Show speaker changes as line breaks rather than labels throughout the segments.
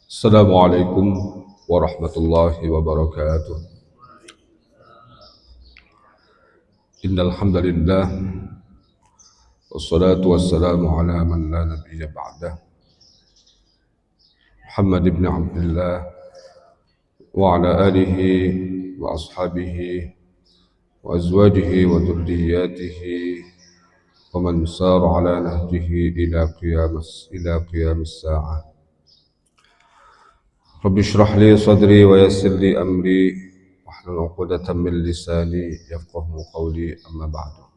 Assalamualaikum warahmatullahi wabarakatuh. Innal hamdalillah wassalatu wassalamu ala man la nabiyya ba'dah. Muhammad ibn Abdullah wa ala alihi wa ashabihi wa azwajihi wa dhurriyyatihi wa man sara ala nahjihi ila qiyamis sa'ah. Rabbi shrah li sadri wa yassir li amri wahlul 'uqdatam min lisani yafqahu qawli, amma ba'du.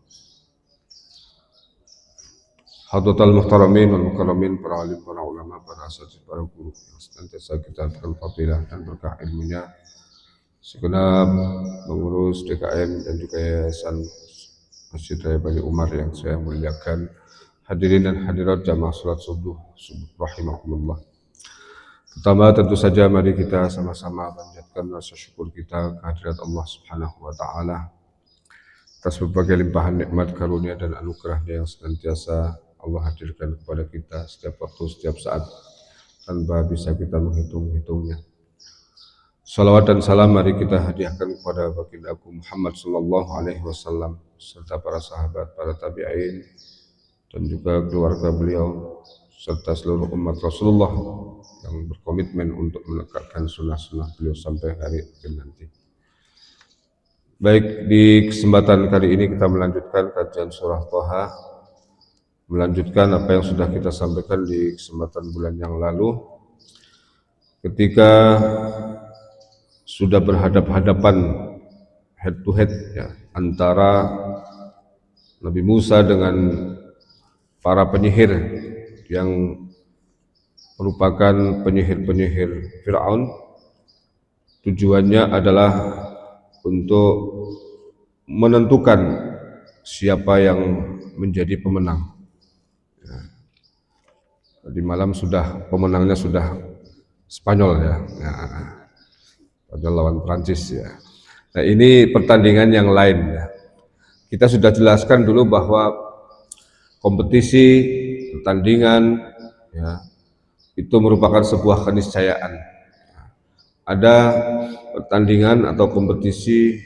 Hadratal muhtaramin wal mukarramin, para alim, para ulama, para asatidz, para guru yang senantiasa kita harapkan fadilah dan berkah ilmunya, segenap pengurus DKM dan juga Yayasan Masjid Raya Bani Umar yang saya muliakan, hadirin dan hadirat jamaah salat subuh rahimakumullah. Pertama tentu saja mari kita sama-sama panjatkan rasa syukur kita kehadirat Allah Subhanahu wa taala atas berbagai limpahan nikmat karunia dan anugerah-Nya yang senantiasa Allah hadirkan kepada kita setiap waktu, setiap saat, tanpa bisa kita menghitung-hitungnya. Salawat dan salam mari kita hadiahkan kepada baginda Agung Muhammad sallallahu alaihi wasallam serta para sahabat, para tabi'in dan juga keluarga beliau serta seluruh umat Rasulullah yang berkomitmen untuk menegakkan sunnah-sunnah beliau sampai hari akhir nanti. Baik, di kesempatan kali ini kita melanjutkan kajian surah Thaha, melanjutkan apa yang sudah kita sampaikan di kesempatan bulan yang lalu ketika sudah berhadap-hadapan head to head ya, antara Nabi Musa dengan para penyihir yang merupakan penyihir-penyihir Fir'aun. Tujuannya adalah untuk menentukan siapa yang menjadi pemenang. Tadi malam pemenangnya sudah Spanyol ya. Spanyol lawan Prancis ya. Nah, ini pertandingan yang lain ya. Kita sudah jelaskan dulu bahwa kompetisi, pertandingan ya, itu merupakan sebuah keniscayaan. Ada pertandingan atau kompetisi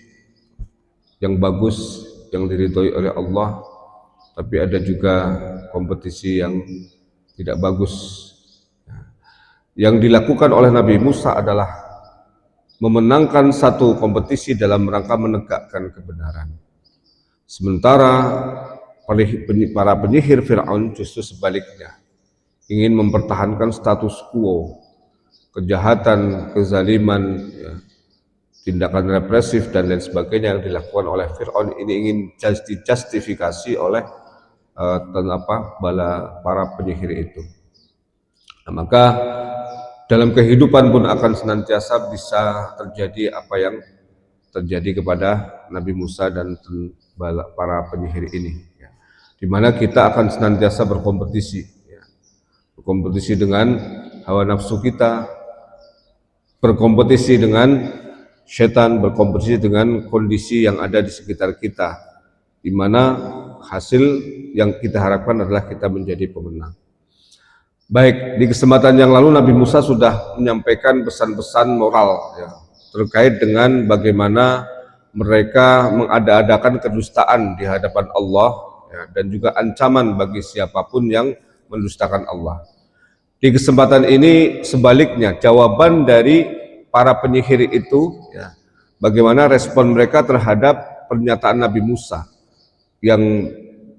yang bagus, yang diridhoi oleh Allah, tapi ada juga kompetisi yang tidak bagus. Yang dilakukan oleh Nabi Musa adalah memenangkan satu kompetisi dalam rangka menegakkan kebenaran. Sementara para penyihir Fir'aun justru sebaliknya, ingin mempertahankan status quo, kejahatan, kezaliman, ya, tindakan represif dan lain sebagainya yang dilakukan oleh Fir'aun ini ingin dijustifikasi oleh para penyihir itu. Nah, maka dalam kehidupan pun akan senantiasa bisa terjadi apa yang terjadi kepada Nabi Musa dan para penyihir ini, ya. Di mana kita akan senantiasa berkompetisi, ya. Berkompetisi dengan hawa nafsu kita, berkompetisi dengan setan, berkompetisi dengan kondisi yang ada di sekitar kita, di mana hasil yang kita harapkan adalah kita menjadi pemenang. Baik, di kesempatan yang lalu Nabi Musa sudah menyampaikan pesan-pesan moral ya, terkait dengan bagaimana mereka mengada-adakan kedustaan di hadapan Allah ya, dan juga ancaman bagi siapapun yang mendustakan Allah. Di kesempatan ini sebaliknya, jawaban dari para penyihir itu ya, bagaimana respon mereka terhadap pernyataan Nabi Musa yang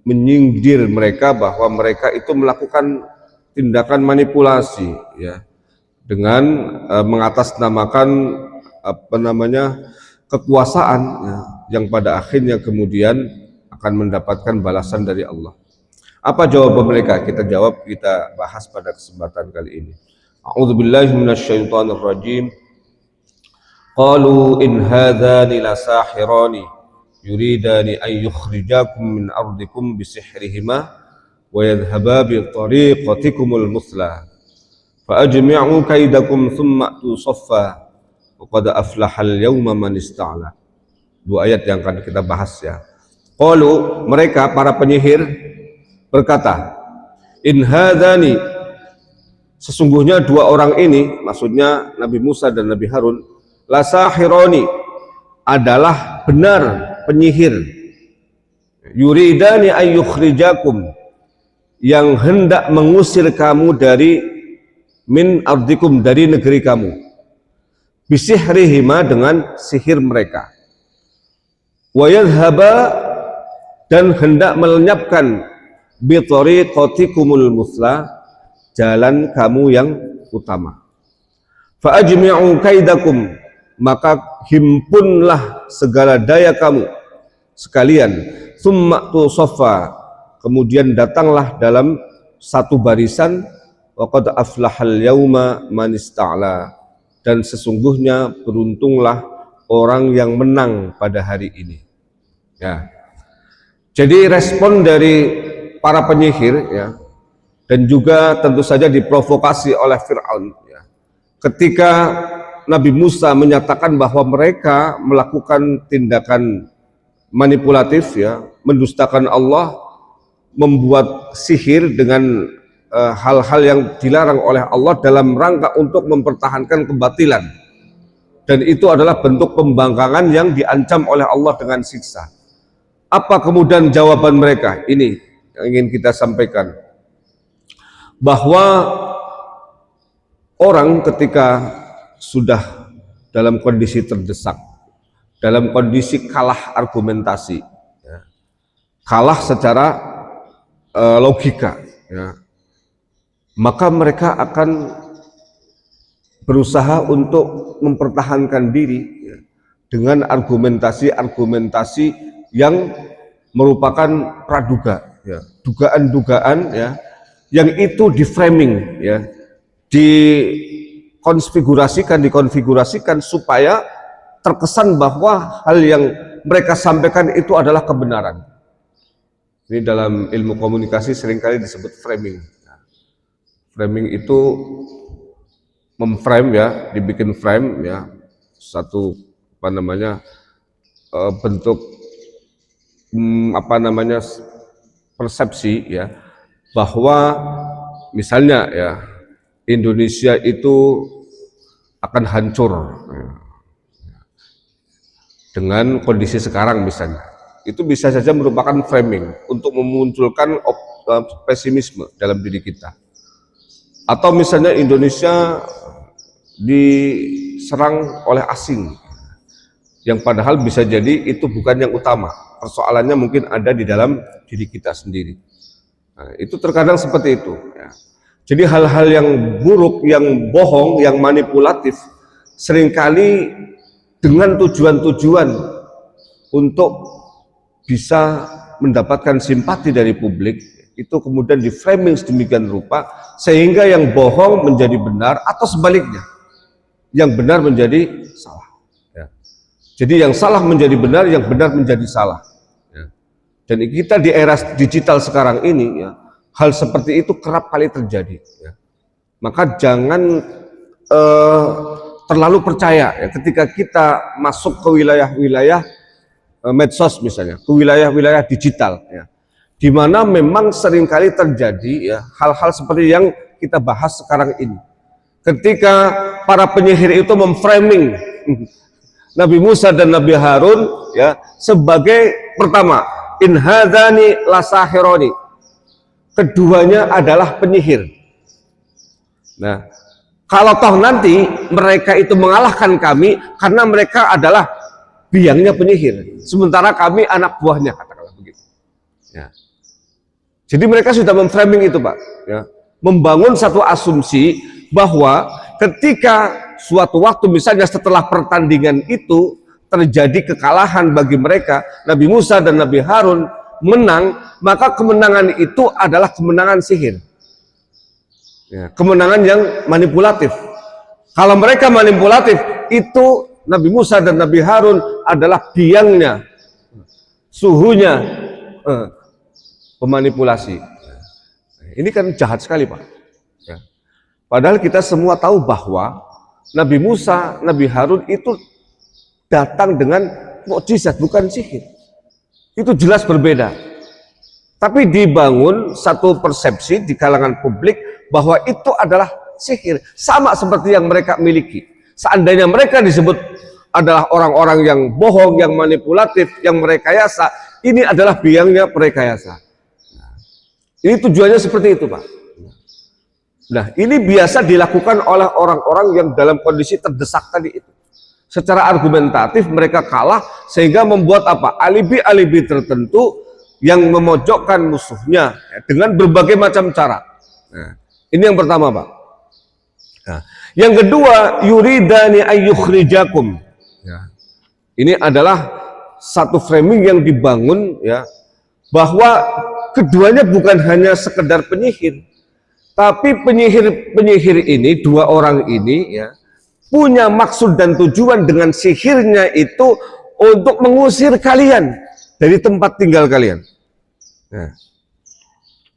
menyindir mereka bahwa mereka itu melakukan tindakan manipulasi ya, dengan mengatasnamakan kekuasaan ya, yang pada akhirnya kemudian akan mendapatkan balasan dari Allah. Apa jawaban mereka? Kita bahas pada kesempatan kali ini. A'udzubillahi minasyaitonir rajim. Qalu in hadzani lasahirani yuridani an yukhrijakum min ardikum bisihrihima wa yadhhaba bi tariqatikumul muslah fa ajmi'u kaidakum thumma atu saffa wa qad aflahal yawma man ista'la. Dua ayat yang akan kita bahas ya. Qalu, mereka para penyihir berkata, in hadzani, Sesungguhnya dua orang ini, maksudnya Nabi Musa dan Nabi Harun, lasahironi, adalah benar penyihir, yuridani ayyukhrijakum, yang hendak mengusir kamu dari min ardikum, dari negeri kamu, bisihrihima, dengan sihir mereka, wa yadhhaba, dan hendak melenyapkan, bitariqatikumul musla, jalan kamu yang utama. Fa ajmi'u kaidakum, maka himpunlah segala daya kamu sekalian. Tsumma tusaffa, kemudian datanglah dalam satu barisan. Wa qad aflahal yauma man ista'la, dan sesungguhnya beruntunglah orang yang menang pada hari ini. Ya. Jadi respon dari para penyihir, ya, dan juga tentu saja diprovokasi oleh Fir'aun, ya, ketika Nabi Musa menyatakan bahwa mereka melakukan tindakan manipulatif, ya, mendustakan Allah, membuat sihir dengan hal-hal yang dilarang oleh Allah dalam rangka untuk mempertahankan kebatilan, dan itu adalah bentuk pembangkangan yang diancam oleh Allah dengan siksa. Apa kemudian jawaban mereka? Ini yang ingin kita sampaikan, bahwa orang ketika sudah dalam kondisi terdesak, dalam kondisi kalah argumentasi, ya, kalah secara logika, ya, maka mereka akan berusaha untuk mempertahankan diri, ya, dengan argumentasi-argumentasi yang merupakan praduga, ya, dugaan-dugaan, ya, yang itu di-framing, ya, dikonfigurasikan supaya terkesan bahwa hal yang mereka sampaikan itu adalah kebenaran. Ini dalam ilmu komunikasi seringkali disebut framing. Framing itu memframe, ya, dibikin frame, ya, satu bentuk persepsi, ya, bahwa misalnya, ya, Indonesia itu akan hancur, ya, dengan kondisi sekarang misalnya. Itu bisa saja merupakan framing untuk memunculkan pesimisme dalam diri kita. Atau misalnya Indonesia diserang oleh asing, yang padahal bisa jadi itu bukan yang utama. Persoalannya mungkin ada di dalam diri kita sendiri. Nah, itu terkadang seperti itu, ya. Jadi hal-hal yang buruk, yang bohong, yang manipulatif, seringkali dengan tujuan-tujuan untuk bisa mendapatkan simpati dari publik, itu kemudian di framing sedemikian rupa sehingga yang bohong menjadi benar, atau sebaliknya, yang benar menjadi salah, ya. Jadi yang salah menjadi benar, yang benar menjadi salah, ya. Dan kita di era digital sekarang ini, ya, hal seperti itu kerap kali terjadi, ya. Maka jangan terlalu percaya, ya, ketika kita masuk ke wilayah-wilayah medsos misalnya, ke wilayah-wilayah digital, ya, di mana memang seringkali terjadi, ya, hal-hal seperti yang kita bahas sekarang ini. Ketika para penyihir itu memframing Nabi Musa dan Nabi Harun, ya, sebagai pertama, in hadzani lasahironi, keduanya adalah penyihir. Nah, kalau toh nanti mereka itu mengalahkan kami karena mereka adalah biangnya penyihir, sementara kami anak buahnya, katakanlah begitu, ya. Jadi mereka sudah memframing itu, Pak, ya, membangun satu asumsi bahwa ketika suatu waktu misalnya setelah pertandingan itu terjadi kekalahan bagi mereka, Nabi Musa dan Nabi Harun menang, maka kemenangan itu adalah kemenangan sihir, ya, kemenangan yang manipulatif. Kalau mereka manipulatif, itu Nabi Musa dan Nabi Harun adalah biangnya, suhunya pemanipulasi. Ini kan jahat sekali, Pak, ya. Padahal kita semua tahu bahwa Nabi Musa, Nabi Harun itu datang dengan mukjizat, bukan sihir. Itu jelas berbeda. Tapi dibangun satu persepsi di kalangan publik bahwa itu adalah sihir, sama seperti yang mereka miliki. Seandainya mereka disebut adalah orang-orang yang bohong, yang manipulatif, yang merekayasa, ini adalah biangnya merekayasa. Ini tujuannya seperti itu, Pak. Nah, ini biasa dilakukan oleh orang-orang yang dalam kondisi terdesak tadi itu. Secara argumentatif mereka kalah sehingga membuat apa? Alibi-alibi tertentu yang memojokkan musuhnya dengan berbagai macam cara. Nah, ini yang pertama, Pak. Nah, yang kedua, yuridani ayyukhrijakum. Ya. Ini adalah satu framing yang dibangun ya, bahwa keduanya bukan hanya sekedar penyihir, tapi penyihir ini, dua orang ini ya, punya maksud dan tujuan dengan sihirnya itu untuk mengusir kalian dari tempat tinggal kalian. Nah,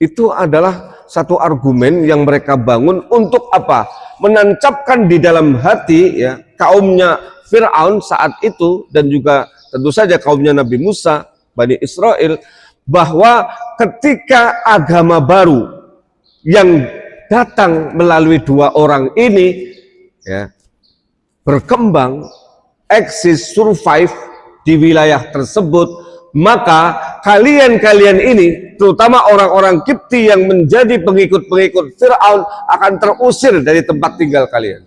itu adalah satu argumen yang mereka bangun untuk apa? Menancapkan di dalam hati ya kaumnya Fir'aun saat itu, dan juga tentu saja kaumnya Nabi Musa, Bani Israel, bahwa ketika agama baru yang datang melalui dua orang ini ya, berkembang, eksis, survive di wilayah tersebut, maka kalian-kalian ini, terutama orang-orang Kipti yang menjadi pengikut-pengikut Fir'aun, akan terusir dari tempat tinggal kalian.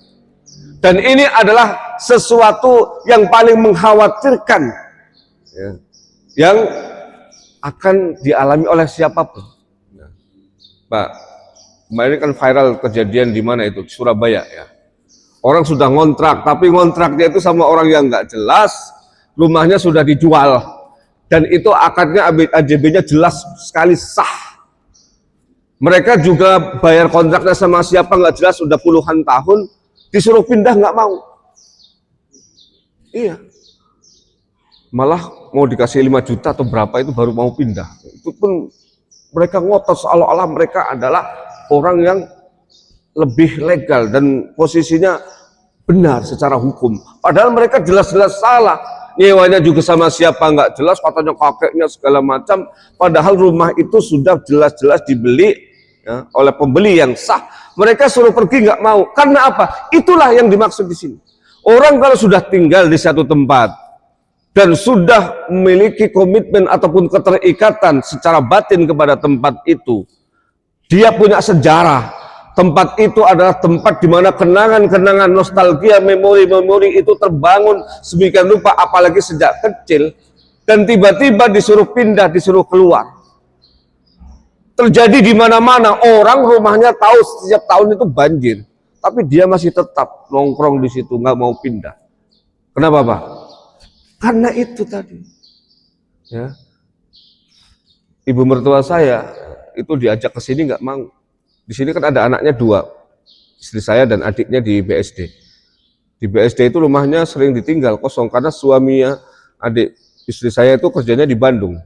Dan ini adalah sesuatu yang paling mengkhawatirkan ya, yang akan dialami oleh siapapun. Nah, Pak, kemarin kan viral kejadian di mana itu, Surabaya ya. Orang sudah ngontrak, tapi ngontraknya itu sama orang yang nggak jelas, rumahnya sudah dijual, dan itu akadnya AJB-nya jelas sekali sah. Mereka juga bayar kontraknya sama siapa nggak jelas, sudah puluhan tahun, disuruh pindah nggak mau. Iya, malah mau dikasih 5 juta atau berapa itu baru mau pindah. Itu pun mereka ngotot seolah-olah mereka adalah orang yang lebih legal dan posisinya benar secara hukum. Padahal mereka jelas-jelas salah. Nyewanya juga sama siapa nggak jelas, katanya kakeknya segala macam. Padahal rumah itu sudah jelas-jelas dibeli ya, oleh pembeli yang sah. Mereka suruh pergi nggak mau. Karena apa? Itulah yang dimaksud di sini. Orang kalau sudah tinggal di satu tempat dan sudah memiliki komitmen ataupun keterikatan secara batin kepada tempat itu, dia punya sejarah. Tempat itu adalah tempat di mana kenangan-kenangan, nostalgia, memori-memori itu terbangun sedemikian rupa, apalagi sejak kecil, dan tiba-tiba disuruh pindah, disuruh keluar. Terjadi di mana-mana, orang rumahnya tahu setiap tahun itu banjir, tapi dia masih tetap nongkrong di situ, nggak mau pindah. Kenapa, Pak? Karena itu tadi. Ya. Ibu mertua saya itu diajak ke sini nggak mau. Di sini kan ada anaknya 2, istri saya dan adiknya di BSD. Di BSD itu rumahnya sering ditinggal kosong karena suaminya adik istri saya itu kerjanya di Bandung.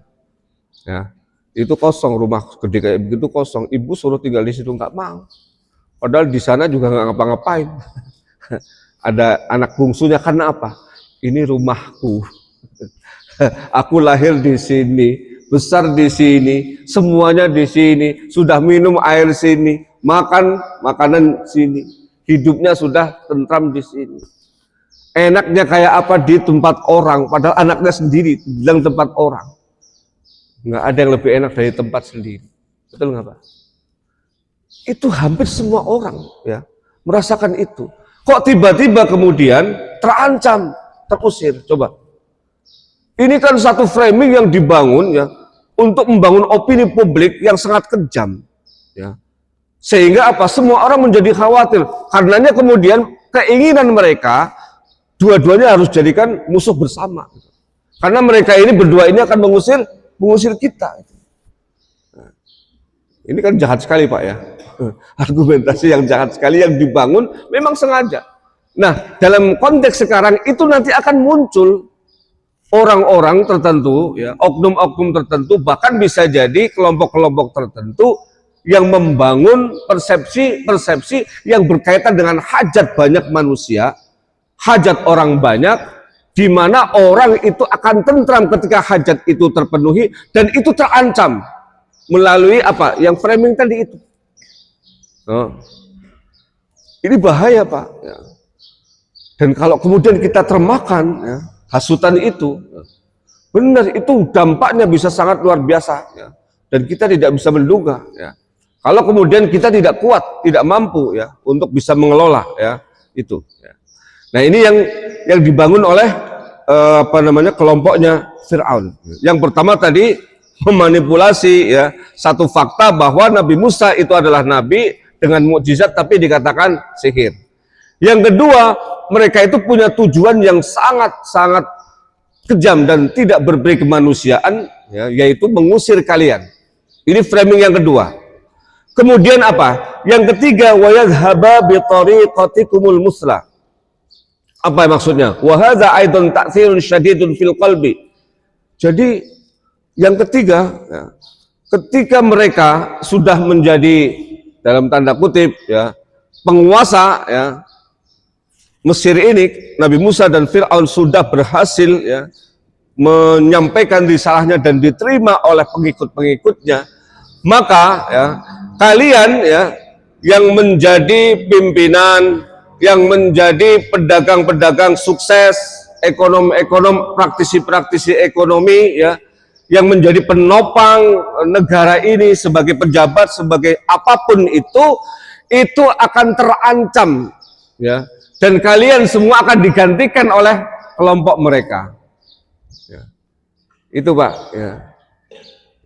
Ya, itu kosong, rumah gede kayak begitu kosong. Ibu suruh tinggal di situ nggak mau. Padahal di sana juga nggak ngapa-ngapain. Ada anak bungsunya, karena apa? Ini rumahku. Aku lahir di sini, besar di sini, semuanya di sini, sudah minum air sini, makan makanan sini, hidupnya sudah tentram di sini. Enaknya kayak apa di tempat orang, padahal anaknya sendiri bilang tempat orang. Nggak ada yang lebih enak dari tempat sendiri. Betul nggak, Pak? Itu hampir semua orang ya merasakan itu. Kok tiba-tiba kemudian terancam, terusir? Coba. Ini kan satu framing yang dibangun ya untuk membangun opini publik yang sangat kejam, ya. Sehingga apa? Semua orang menjadi khawatir. Karenanya kemudian keinginan mereka dua-duanya harus jadikan musuh bersama. Karena mereka ini berdua ini akan mengusir kita. Nah, ini kan jahat sekali, Pak ya. Argumentasi yang jahat sekali yang dibangun memang sengaja. Nah, dalam konteks sekarang itu nanti akan muncul orang-orang tertentu, ya, oknum-oknum tertentu, bahkan bisa jadi kelompok-kelompok tertentu yang membangun persepsi-persepsi yang berkaitan dengan hajat banyak manusia, hajat orang banyak, di mana orang itu akan tentram ketika hajat itu terpenuhi dan itu terancam melalui apa? Yang framing tadi itu. Oh. Ini bahaya Pak. Ya. Dan kalau kemudian kita termakan ya, hasutan itu, benar itu dampaknya bisa sangat luar biasa. Ya. Dan kita tidak bisa menduga. Ya. Kalau kemudian kita tidak kuat, tidak mampu ya untuk bisa mengelola ya itu. Ya. Nah ini yang dibangun oleh kelompoknya Fir'aun. Yang pertama tadi memanipulasi ya satu fakta bahwa Nabi Musa itu adalah nabi dengan mukjizat tapi dikatakan sihir. Yang kedua, mereka itu punya tujuan yang sangat-sangat kejam dan tidak berberi kemanusiaan ya, yaitu mengusir kalian. Ini framing yang kedua. Kemudian apa? Yang ketiga, wa yadhhaba bi tariqatikumul muslah. Apa maksudnya? Wa hadza aidan ta'thirun syadidun fil qalbi. Jadi yang ketiga, ya, ketika mereka sudah menjadi dalam tanda kutip ya penguasa ya Mesir ini, Nabi Musa dan Fir'aun sudah berhasil ya menyampaikan risalahnya dan diterima oleh pengikut-pengikutnya, maka ya kalian ya yang menjadi pimpinan, yang menjadi pedagang-pedagang sukses, ekonom-ekonom, praktisi-praktisi ekonomi ya, yang menjadi penopang negara ini sebagai pejabat, sebagai apapun itu akan terancam ya, dan kalian semua akan digantikan oleh kelompok mereka ya. Itu Pak ya.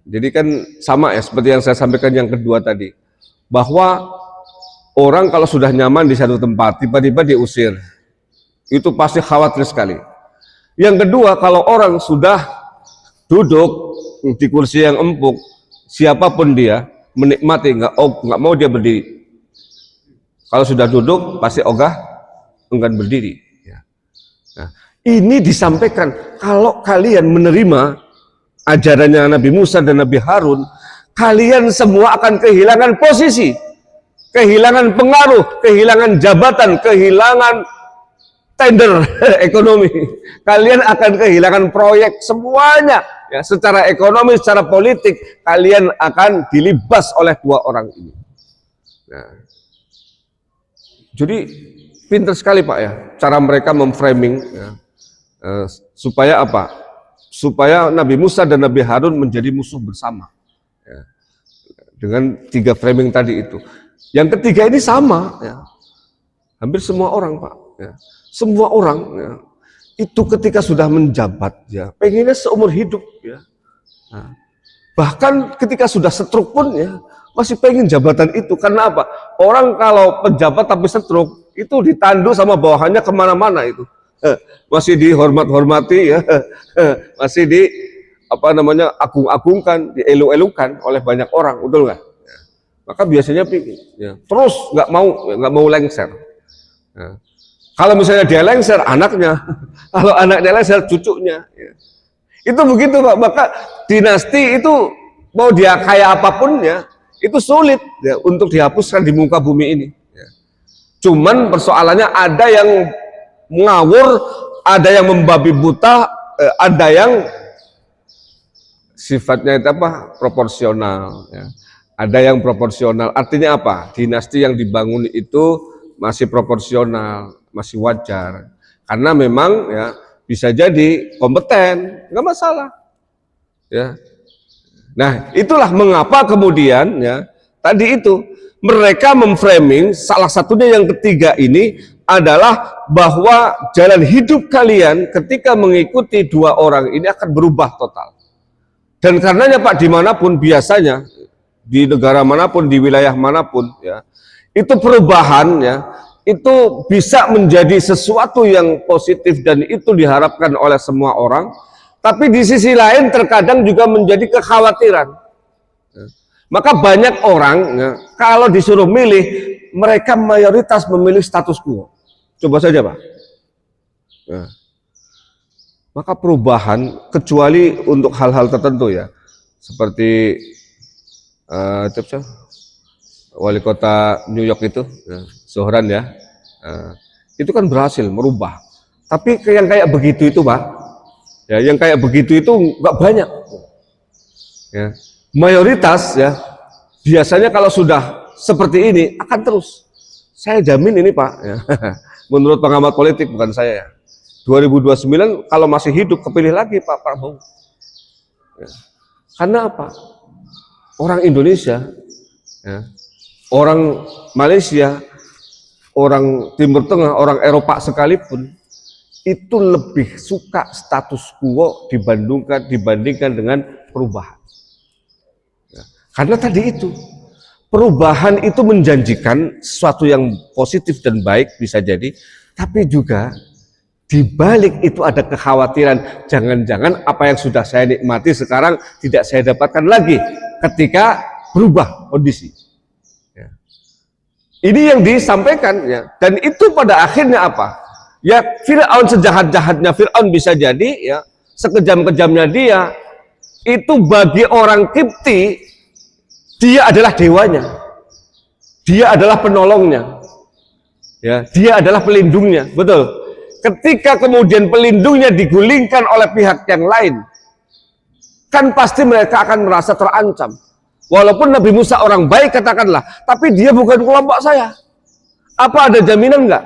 Jadi kan sama ya seperti yang saya sampaikan yang kedua tadi, bahwa orang kalau sudah nyaman di satu tempat tiba-tiba diusir, itu pasti khawatir sekali. Yang kedua, kalau orang sudah duduk di kursi yang empuk, siapapun dia menikmati, nggak mau dia berdiri. Kalau sudah duduk pasti ogah enggan berdiri. Nah, ini disampaikan kalau kalian menerima ajarannya Nabi Musa dan Nabi Harun, kalian semua akan kehilangan posisi, kehilangan pengaruh, kehilangan jabatan, kehilangan tender ekonomi. Kalian akan kehilangan proyek semuanya ya, secara ekonomi, secara politik kalian akan dilibas oleh dua orang ini. Nah, jadi pintar sekali Pak ya cara mereka memframing ya, supaya apa? Supaya Nabi Musa dan Nabi Harun menjadi musuh bersama ya, dengan tiga framing tadi itu. Yang ketiga ini sama ya, hampir semua orang Pak ya, semua orang ya, itu ketika sudah menjabat ya pengennya seumur hidup ya. Nah, bahkan ketika sudah setruk pun ya masih pengen jabatan itu. Karena apa? Orang kalau pejabat tapi setruk itu ditandu sama bawahannya kemana-mana itu. Masih dihormat-hormati ya, masih di agung-agungkan, dielu-elukan oleh banyak orang, betul nggak? Ya. Maka biasanya ya, terus nggak mau lengser. Ya. Kalau misalnya dia lengser, anaknya, kalau anaknya lengser, cucunya. Ya. Itu begitu Pak. Maka dinasti itu mau dia kayak apapun ya, itu sulit ya, untuk dihapuskan di muka bumi ini. Ya. Cuman persoalannya ada yang ngawur, ada yang membabi buta, ada yang sifatnya itu apa? Proporsional. Ya. Ada yang proporsional. Artinya apa? Dinasti yang dibangun itu masih proporsional, masih wajar. Karena memang ya bisa jadi kompeten, nggak masalah. Ya. Nah, itulah mengapa kemudian ya tadi itu mereka memframing salah satunya yang ketiga ini adalah bahwa jalan hidup kalian ketika mengikuti dua orang ini akan berubah total. Dan karenanya Pak, dimanapun biasanya, di negara manapun, di wilayah manapun, ya, itu perubahan ya, itu bisa menjadi sesuatu yang positif dan itu diharapkan oleh semua orang. Tapi di sisi lain terkadang juga menjadi kekhawatiran. Maka banyak orang ya, kalau disuruh milih, mereka mayoritas memilih status quo. Coba saja Pak. Nah, maka perubahan kecuali untuk hal-hal tertentu ya, seperti wali kota New York itu, Zohran ya, itu kan berhasil merubah. Tapi yang kayak begitu itu Pak, ya, yang kayak begitu itu nggak banyak. Ya, mayoritas ya biasanya kalau sudah seperti ini akan terus. Saya jamin ini Pak, ya. Menurut pengamat politik bukan saya ya. 2029 kalau masih hidup kepilih lagi Pak Prabowo. Ya. Karena apa? Orang Indonesia, ya, orang Malaysia, orang Timur Tengah, orang Eropa sekalipun itu lebih suka status quo dibandingkan dengan perubahan. Ya. Karena tadi itu perubahan itu menjanjikan sesuatu yang positif dan baik bisa jadi, tapi juga di balik itu ada kekhawatiran jangan-jangan apa yang sudah saya nikmati sekarang tidak saya dapatkan lagi ketika berubah kondisi. Ya. Ini yang disampaikan ya, dan itu pada akhirnya apa? Ya Fir'aun sejahat-jahatnya Fir'aun bisa jadi ya, sekejam-kejamnya dia, itu bagi orang Kipti dia adalah dewanya, dia adalah penolongnya, ya, dia adalah pelindungnya, betul. Ketika kemudian pelindungnya digulingkan oleh pihak yang lain, kan pasti mereka akan merasa terancam. Walaupun Nabi Musa orang baik katakanlah, tapi dia bukan kelompok saya. Apa ada jaminan enggak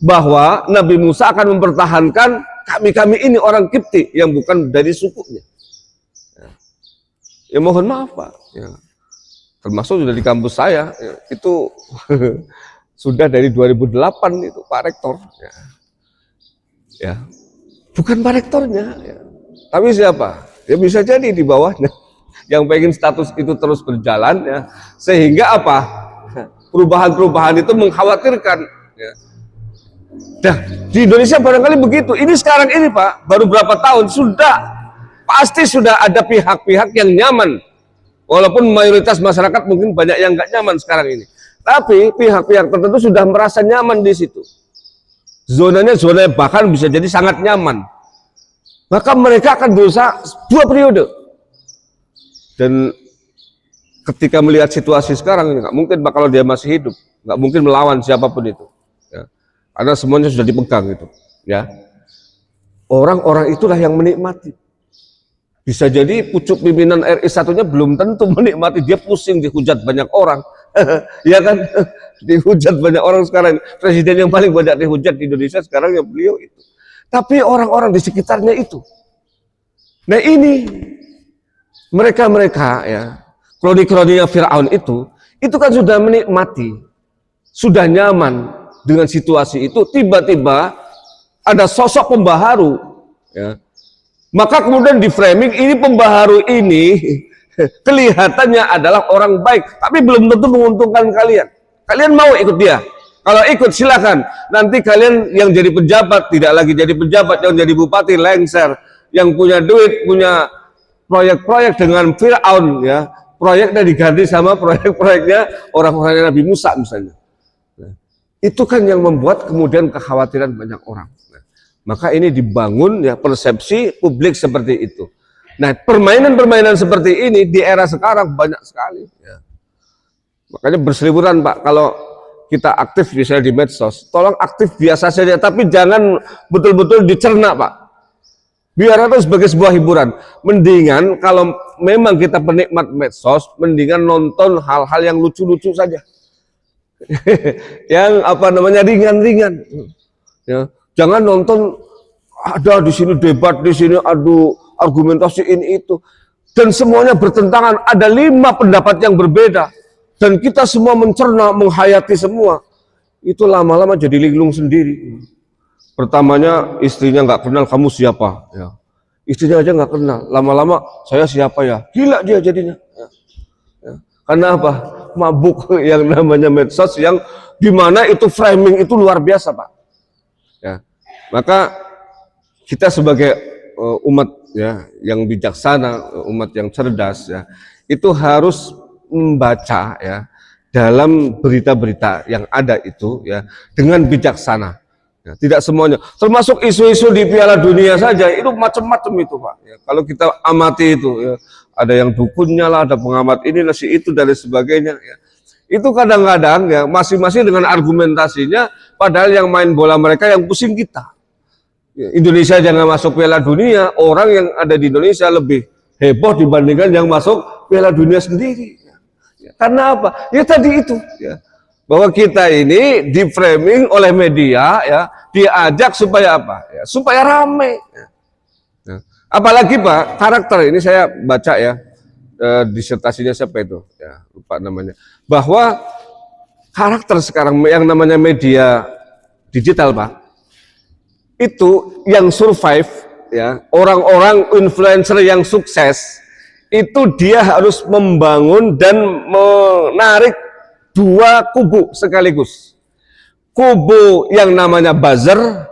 bahwa Nabi Musa akan mempertahankan kami ini orang Kipti yang bukan dari sukunya? Ya mohon maaf Pak. Ya. Termasuk sudah di kampus saya, ya, itu sudah dari 2008 itu Pak Rektor. Ya. Bukan Pak Rektornya, ya. Tapi siapa? Ya bisa jadi di bawahnya yang pengen status itu terus berjalan, ya. Sehingga apa? Perubahan-perubahan itu mengkhawatirkan. Ya. Nah, di Indonesia barangkali begitu. Ini sekarang ini Pak, baru berapa tahun pasti sudah ada pihak-pihak yang nyaman. Walaupun mayoritas masyarakat mungkin banyak yang nggak nyaman sekarang ini, tapi pihak-pihak tertentu sudah merasa nyaman di situ. Zonanya bahkan bisa jadi sangat nyaman. Maka mereka akan berusaha 2 periode. Dan ketika melihat situasi sekarang ini, nggak mungkin Pak kalau dia masih hidup, nggak mungkin melawan siapapun itu. Ya. Karena semuanya sudah dipegang itu. Ya. Orang-orang itulah yang menikmati. Bisa jadi pucuk pimpinan RI satunya belum tentu menikmati, dia pusing dihujat banyak orang. Ya kan? Dihujat banyak orang sekarang. Presiden yang paling banyak dihujat di Indonesia sekarang ya beliau itu. Tapi orang-orang di sekitarnya itu. Nah ini mereka ya, kroni-kroninya Fir'aun itu kan sudah menikmati, sudah nyaman dengan situasi itu. Tiba-tiba ada sosok pembaharu, ya. Maka kemudian di framing ini pembaharu ini kelihatannya adalah orang baik, tapi belum tentu menguntungkan kalian. Kalian mau ikut dia? Kalau ikut silakan. Nanti kalian yang jadi pejabat tidak lagi jadi pejabat, yang jadi bupati lengser, yang punya duit, punya proyek-proyek dengan Fir'aun, ya. Proyeknya diganti sama proyek-proyeknya orang-orangnya Nabi Musa misalnya. Nah, itu kan yang membuat kemudian kekhawatiran banyak orang. Maka ini dibangun ya persepsi publik seperti itu. Nah permainan-permainan seperti ini di era sekarang banyak sekali. Ya. Makanya berseliweran Pak, kalau kita aktif misalnya di medsos, tolong aktif biasa saja, tapi jangan betul-betul dicerna Pak. Biar itu sebagai sebuah hiburan. Mendingan kalau memang kita penikmat medsos, mendingan nonton hal-hal yang lucu-lucu saja. Yang apa namanya ringan-ringan. Ya. Jangan nonton ada di sini debat, di sini adu argumentasi ini itu, dan semuanya bertentangan. Ada 5 pendapat yang berbeda, dan kita semua mencerna, menghayati semua. Itu lama-lama jadi linglung sendiri. Pertamanya istrinya nggak kenal kamu siapa, ya. Istrinya aja nggak kenal. Lama-lama saya siapa ya? Gila dia jadinya. Ya. Ya. Karena apa? Mabuk yang namanya medsos, yang dimana itu framing itu luar biasa Pak. Ya, maka kita sebagai umat ya yang bijaksana, umat yang cerdas ya, itu harus membaca ya dalam berita-berita yang ada itu ya dengan bijaksana. Ya, tidak semuanya, termasuk isu-isu di Piala Dunia saja itu macam-macam itu Pak. Ya, kalau kita amati itu ya, ada yang dukunnya lah, ada pengamat ini, nasi itu dan sebagainya. Ya. Itu kadang-kadang ya masing-masing dengan argumentasinya, padahal yang main bola mereka yang pusing kita. Ya, Indonesia jangan masuk Piala Dunia, orang yang ada di Indonesia lebih heboh dibandingkan yang masuk Piala Dunia sendiri. Ya. Karena apa? Ya tadi itu. Ya. Bahwa kita ini di framing oleh media, ya, diajak supaya apa? Ya, supaya rame. Ya. Apalagi Pak, karakter ini saya baca ya, disertasinya siapa itu? Ya, lupa namanya. Bahwa karakter sekarang yang namanya media digital Pak, itu yang survive, ya, orang-orang influencer yang sukses, itu dia harus membangun dan menarik dua kubu sekaligus. Kubu yang namanya buzzer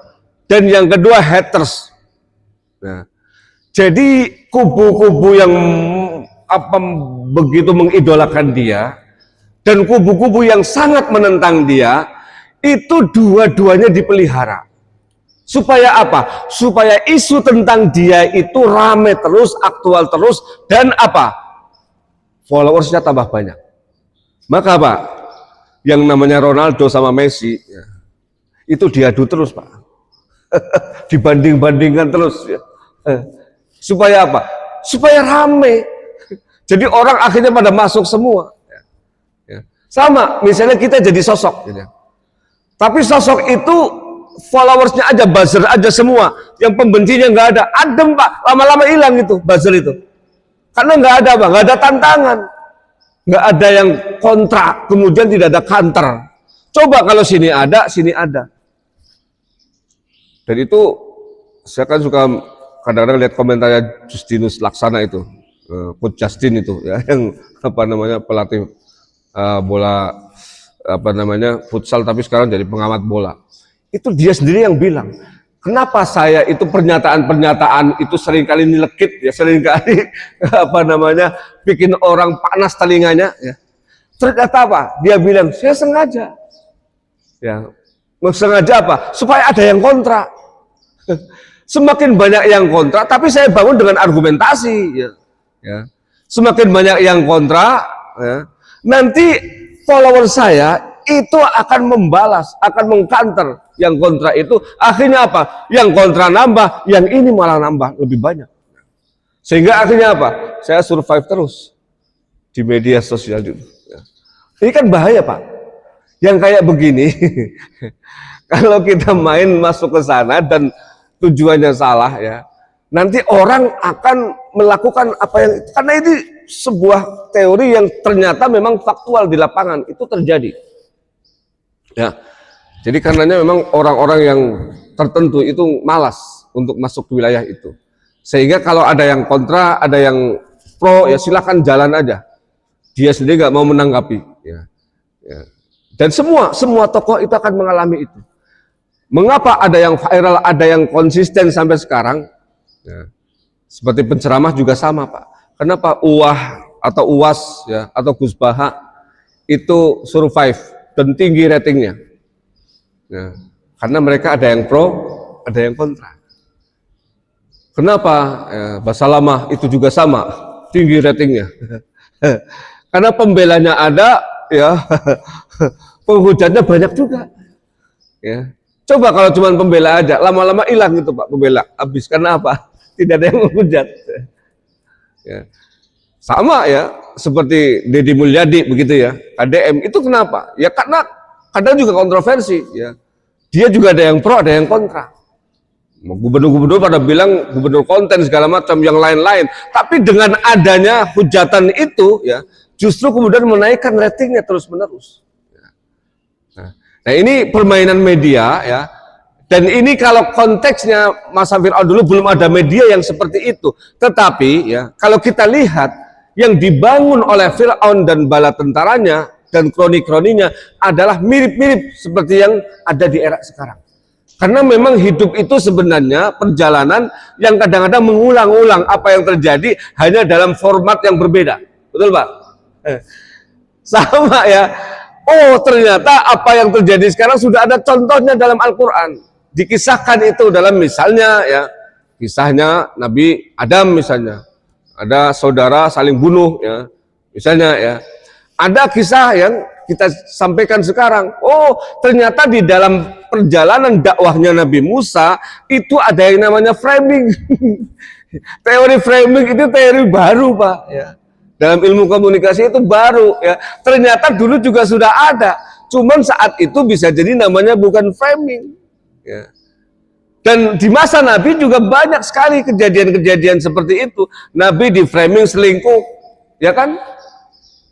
dan yang kedua haters. Nah, jadi kubu-kubu yang apa begitu mengidolakan dia dan kubu-kubu yang sangat menentang dia, itu dua-duanya dipelihara. Supaya apa? Supaya isu tentang dia itu rame terus, aktual terus, dan apa? Followersnya tambah banyak. Maka Pak, yang namanya Ronaldo sama Messi, ya, itu diadu terus Pak. Dibanding-bandingkan terus. Ya. Supaya apa? Supaya rame. Jadi orang akhirnya pada masuk semua. Ya. Sama, misalnya kita jadi sosok. Gitu. Tapi sosok itu followersnya aja, buzzer aja semua. Yang pembencinya nggak ada. Adem Pak, lama-lama hilang itu buzzer itu. Karena nggak ada Pak, nggak ada tantangan. Nggak ada yang kontra, kemudian tidak ada counter. Coba kalau sini ada, sini ada. Dan itu saya kan suka kadang-kadang lihat komentarnya Justinus Laksana itu, Coach Justin itu, ya, yang apa namanya pelatih bola apa namanya futsal, tapi sekarang jadi pengamat bola. Itu dia sendiri yang bilang, kenapa saya itu pernyataan-pernyataan itu seringkali nyelekit, ya, seringkali apa namanya bikin orang panas telinganya, ya. Ternyata apa? Dia bilang, saya sengaja, ya, sengaja apa? Supaya ada yang kontra. Semakin banyak yang kontra, tapi saya bangun dengan argumentasi, ya. Ya. Semakin banyak yang kontra, ya, nanti follower saya itu akan membalas, akan mengcounter yang kontra itu. Akhirnya apa? Yang kontra nambah, yang ini malah nambah lebih banyak. Sehingga akhirnya apa? Saya survive terus di media sosial itu. Ya. Ini kan bahaya Pak. Yang kayak begini, kalau kita main masuk ke sana dan tujuannya salah, ya, nanti orang akan melakukan apa yang, karena ini sebuah teori yang ternyata memang faktual di lapangan itu terjadi. Ya, jadi karenanya memang orang-orang yang tertentu itu malas untuk masuk ke wilayah itu. Sehingga kalau ada yang kontra, ada yang pro, ya silakan jalan aja. Dia sendiri nggak mau menanggapi. Ya. Ya. Dan semua tokoh itu akan mengalami itu. Mengapa ada yang viral, ada yang konsisten sampai sekarang? Ya. Seperti penceramah juga sama Pak. Kenapa UAH atau UAS, ya, atau Gus Baha itu survive dan tinggi ratingnya? Ya. Karena mereka ada yang pro, ada yang kontra. Kenapa? Ya, Basalamah itu juga sama, tinggi ratingnya. Karena pembelanya ada, ya, penghujatnya banyak juga. Ya. Coba kalau cuma pembela aja, lama-lama hilang itu Pak pembela, habis. Karena apa? Tidak ada yang menghujat. Ya. Sama ya, seperti Deddy Mulyadi begitu ya, KDM itu kenapa? Ya karena kadang juga kontroversi. Ya. Dia juga ada yang pro, ada yang kontra. Gubernur-gubernur pada bilang gubernur konten segala macam, yang lain-lain. Tapi dengan adanya hujatan itu, ya, justru kemudian menaikkan ratingnya terus-menerus. Nah ini permainan media, ya, dan ini kalau konteksnya masa Fir'aun dulu belum ada media yang seperti itu. Tetapi ya kalau kita lihat yang dibangun oleh Fir'aun dan bala tentaranya dan kroni-kroninya adalah mirip-mirip seperti yang ada di era sekarang. Karena memang hidup itu sebenarnya perjalanan yang kadang-kadang mengulang-ulang apa yang terjadi hanya dalam format yang berbeda. Betul Pak? Sama ya. Oh ternyata apa yang terjadi sekarang sudah ada contohnya dalam Al-Quran. Dikisahkan itu dalam misalnya ya, kisahnya Nabi Adam misalnya. Ada saudara saling bunuh ya, misalnya ya. Ada kisah yang kita sampaikan sekarang. Oh ternyata di dalam perjalanan dakwahnya Nabi Musa itu ada yang namanya framing. Teori framing itu teori baru Pak ya. Dalam ilmu komunikasi itu baru ya. Ternyata dulu juga sudah ada. Cuman saat itu bisa jadi namanya bukan framing. Ya. Dan di masa Nabi juga banyak sekali kejadian-kejadian seperti itu. Nabi di framing selingkuh, ya kan?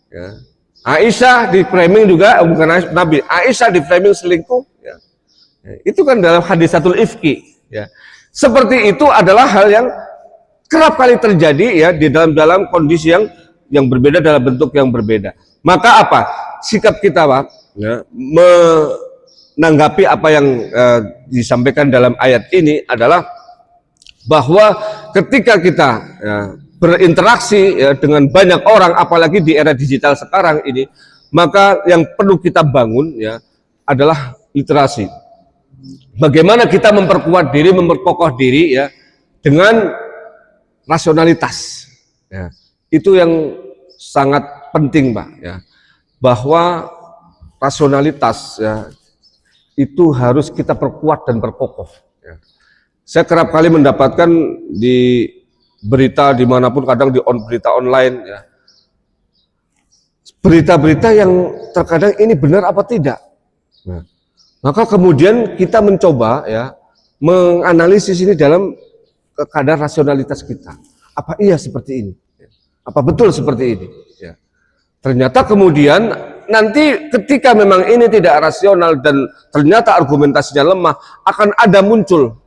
Ya. Aisyah di framing juga, bukan Nabi, Aisyah di framing selingkuh. Ya. Ya. Itu kan dalam hadisatul ifki. Ya. Seperti itu adalah hal yang kerap kali terjadi ya di dalam kondisi yang berbeda, dalam bentuk yang berbeda. Maka apa sikap kita, Pak, ya, menanggapi apa yang disampaikan dalam ayat ini adalah bahwa ketika kita ya, berinteraksi ya, dengan banyak orang, apalagi di era digital sekarang ini, maka yang perlu kita bangun ya adalah literasi. Bagaimana kita memperkuat diri, memperkokoh diri ya dengan rasionalitas. Ya. Itu yang sangat penting, Pak. Ya. Bahwa rasionalitas ya, itu harus kita perkuat dan perkokoh. Ya. Saya kerap kali mendapatkan di berita dimanapun, kadang di berita online, ya, berita-berita yang terkadang ini benar apa tidak. Nah, maka kemudian kita mencoba ya menganalisis ini dalam kadar rasionalitas kita. Apa iya seperti ini? Apa betul seperti ini? Ya. Ternyata kemudian nanti ketika memang ini tidak rasional dan ternyata argumentasinya lemah, akan ada muncul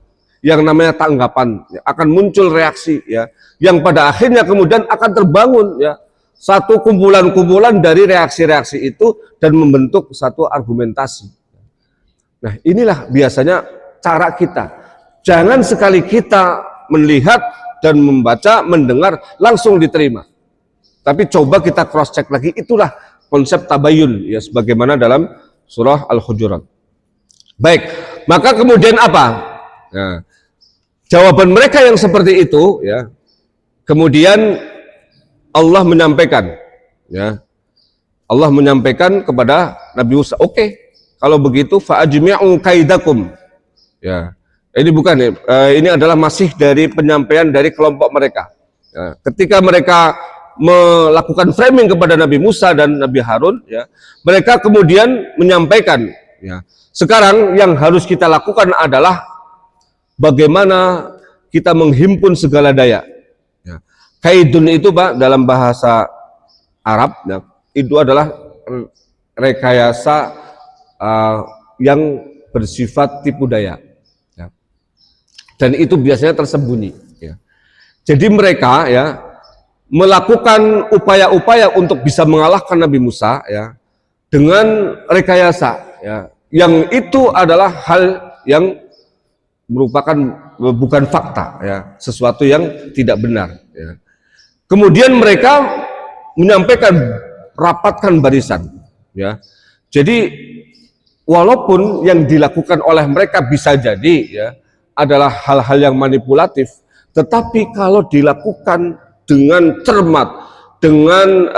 yang namanya tanggapan, ya, akan muncul reaksi, ya, yang pada akhirnya kemudian akan terbangun ya satu kumpulan-kumpulan dari reaksi-reaksi itu dan membentuk satu argumentasi. Nah, inilah biasanya cara kita. Jangan sekali kita melihat dan membaca, mendengar langsung diterima. Tapi coba kita cross check lagi. Itulah konsep tabayun ya sebagaimana dalam surah Al-Hujurat. Baik, maka kemudian apa? Nah, jawaban mereka yang seperti itu ya. Kemudian Allah menyampaikan ya. Allah menyampaikan kepada Nabi Musa, oke, kalau begitu fa'ajmi'u kaidakum. Ya. Ini bukan ya, ini adalah masih dari penyampaian dari kelompok mereka. Ya. Ketika mereka melakukan framing kepada Nabi Musa dan Nabi Harun, ya, mereka kemudian menyampaikan, ya, sekarang yang harus kita lakukan adalah bagaimana kita menghimpun segala daya. Ya. Kaidun itu, Pak, dalam bahasa Arab, ya, itu adalah rekayasa yang bersifat tipu daya. Dan itu biasanya tersembunyi. Ya. Jadi mereka ya melakukan upaya-upaya untuk bisa mengalahkan Nabi Musa ya dengan rekayasa. Ya. Yang itu adalah hal yang merupakan bukan fakta, ya, sesuatu yang tidak benar. Ya. Kemudian mereka menyampaikan rapatkan barisan. Ya. Jadi walaupun yang dilakukan oleh mereka bisa jadi ya adalah hal-hal yang manipulatif, tetapi kalau dilakukan dengan cermat, dengan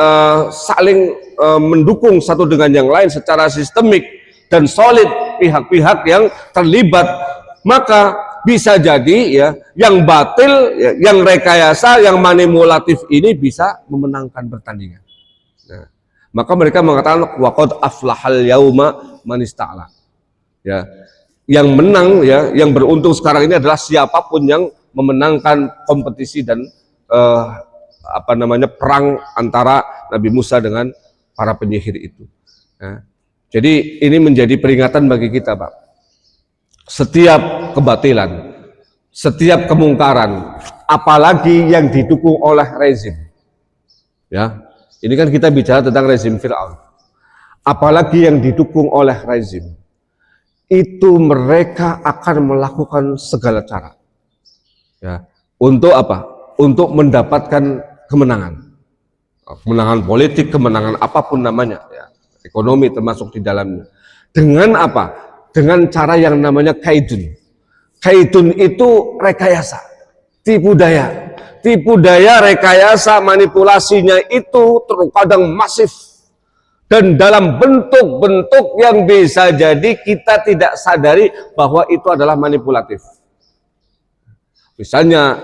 saling mendukung satu dengan yang lain secara sistemik dan solid pihak-pihak yang terlibat, maka bisa jadi ya yang batil, ya, yang rekayasa, yang manipulatif ini bisa memenangkan pertandingan. Nah, maka mereka mengatakan waqad aflahal yauma man ista'la. Ya. Yang menang ya, yang beruntung sekarang ini adalah siapapun yang memenangkan kompetisi dan perang antara Nabi Musa dengan para penyihir itu. Ya. Jadi ini menjadi peringatan bagi kita, Pak. Setiap kebatilan, setiap kemungkaran, apalagi yang didukung oleh rezim. Ya, ini kan kita bicara tentang rezim Fir'aun. Apalagi yang didukung oleh rezim. Itu mereka akan melakukan segala cara ya untuk apa? Untuk mendapatkan kemenangan politik, kemenangan apapun namanya ya, ekonomi termasuk di dalamnya. Dengan apa? Dengan cara yang namanya kaidun. Kaidun itu rekayasa, tipu daya, rekayasa, manipulasinya itu terkadang masif dan dalam bentuk-bentuk yang bisa jadi kita tidak sadari bahwa itu adalah manipulatif. Misalnya